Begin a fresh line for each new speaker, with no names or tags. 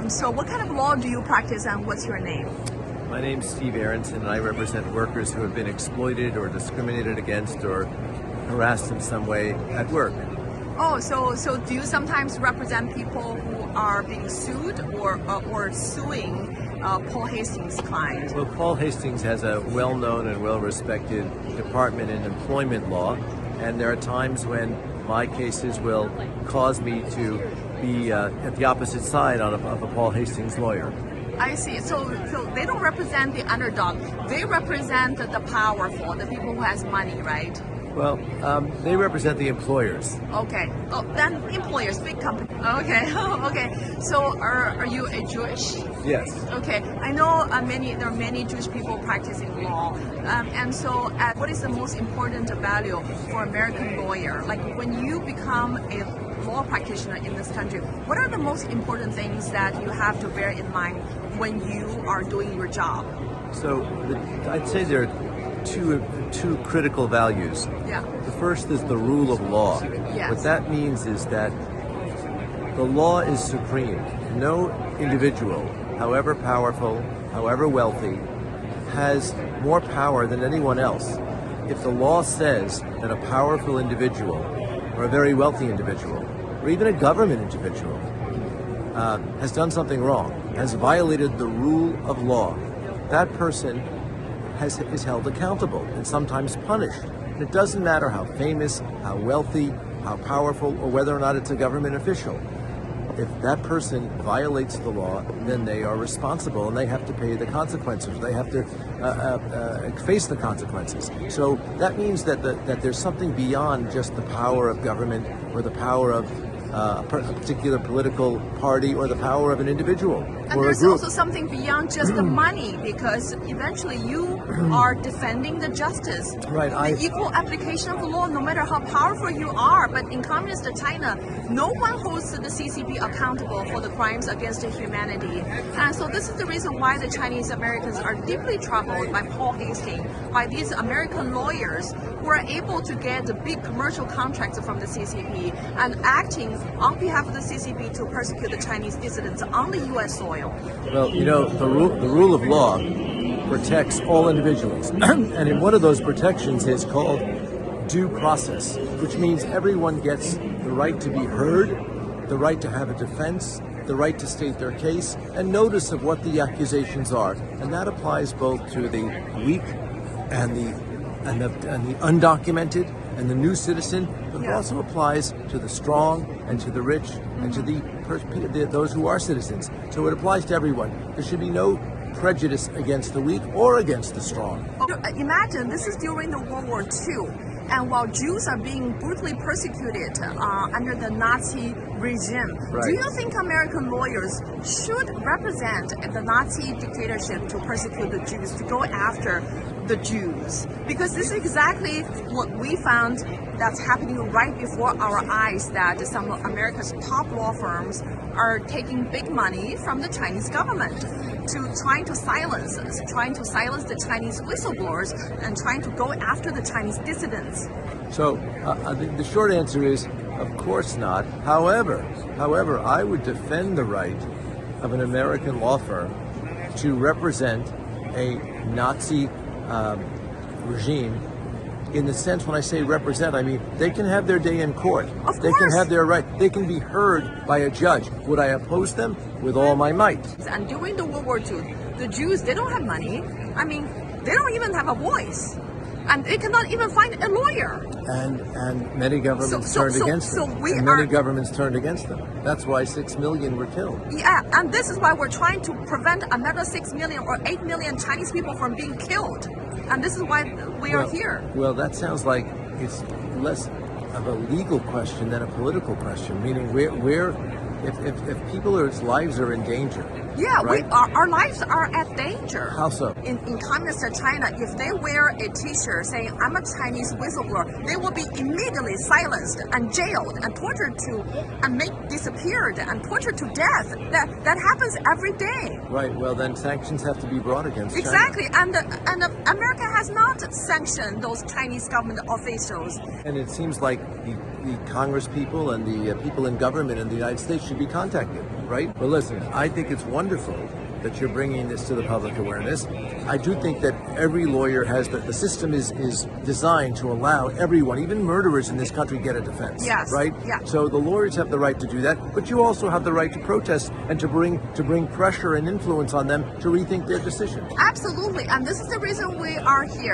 So what kind of law do you practice and what's your name?
My name's Steve Aronson, and I represent workers who have been exploited or discriminated against or harassed in some way at work.
Oh, so do you sometimes represent people who are being sued or suing Paul Hastings' client?
Well, Paul Hastings has a well-known and well-respected department in employment law, and there are times when my cases will cause me to be at the opposite side of a Paul Hastings lawyer.
I see. So they don't represent the underdog. They represent the powerful, the people who has money, right?
Well, they represent the employers.
Okay. Oh, then employers, big company. Okay. Okay. So are you a Jewish?
Yes.
Okay. I know there are many Jewish people practicing law. And so what is the most important value for American lawyer? Like when you become a law practitioner in this country, what are the most important things that you have to bear in mind when you are doing your job?
So I'd say there are two critical values.
Yeah.
The first is the rule of law.
Yes.
What that means is that the law is supreme. No individual, however powerful, however wealthy, has more power than anyone else. If the law says that a powerful individual or a very wealthy individual or even a government individual has done something wrong, has violated the rule of law, that person is held accountable and sometimes punished. And it doesn't matter how famous, how wealthy, how powerful, or whether or not it's a government official. If that person violates the law, then they are responsible and they have to pay the consequences. They have to face the consequences. So that means that there's something beyond just the power of government or the power of a particular political party or the power of an individual
and
or
there's
a group.
Also something beyond just the money, because eventually you are defending the justice,
right?
The equal application of the law, no matter how powerful you are. But in communist China, no one holds the CCP accountable for the crimes against humanity. And so this is the reason why the Chinese Americans are deeply troubled by Paul Hastings, by these American lawyers who are able to get the big commercial contracts from the CCP and acting on behalf of the CCP to persecute the Chinese dissidents on the U.S. soil.
Well, you know, the rule of law protects all individuals. And in one of those protections is called due process, which means everyone gets the right to be heard, the right to have a defense, the right to state their case, and notice of what the accusations are. And that applies both to the weak and the undocumented and the new citizen, but it also applies to the strong and to the rich and to those who are citizens. So it applies to everyone. There should be no prejudice against the weak or against the strong.
Imagine this is during the World War II, and while Jews are being brutally persecuted under the Nazi regime,
right.
Do you think American lawyers should represent the Nazi dictatorship to persecute the Jews, to go after the Jews? Because this is exactly what we found that's happening right before our eyes, that some of America's top law firms are taking big money from the Chinese government to trying to silence the Chinese whistleblowers and trying to go after the Chinese dissidents.
So the short answer is, of course not. However, I would defend the right of an American law firm to represent a Nazi regime. In the sense, when I say represent, I mean they can have their day in court.
Of
they
course.
Can have their right. They can be heard by a judge. Would I oppose them? With all my might.
And during the World War II, the Jews, they don't have money. I mean, they don't even have a voice. And they cannot even find a lawyer.
And many governments turned against them. Many governments turned against them. That's why 6 million were killed.
Yeah, and this is why we're trying to prevent another 6 million or 8 million Chinese people from being killed. And this is why we are here.
Well, that sounds like it's less of a legal question than a political question, meaning if people's lives are in danger.
Yeah,
right?
Our lives are at danger.
How so?
In communist China, if they wear a t-shirt saying, I'm a Chinese whistleblower, they will be immediately silenced and jailed and tortured and disappeared and tortured to death. That happens every day.
Right, well then sanctions have to be brought against China.
Exactly, and America has not sanctioned those Chinese government officials.
And it seems like the Congress people and the people in government in the United States should be contacted. right? But listen, I think it's wonderful that you're bringing this to the public awareness. I do think that every lawyer has the system is designed to allow everyone, even murderers in this country, get a defense.
Yes.
Right?
Yeah.
So the lawyers have the right to do that, but you also have the right to protest and to bring pressure and influence on them to rethink their decision.
Absolutely, and this is the reason we are here.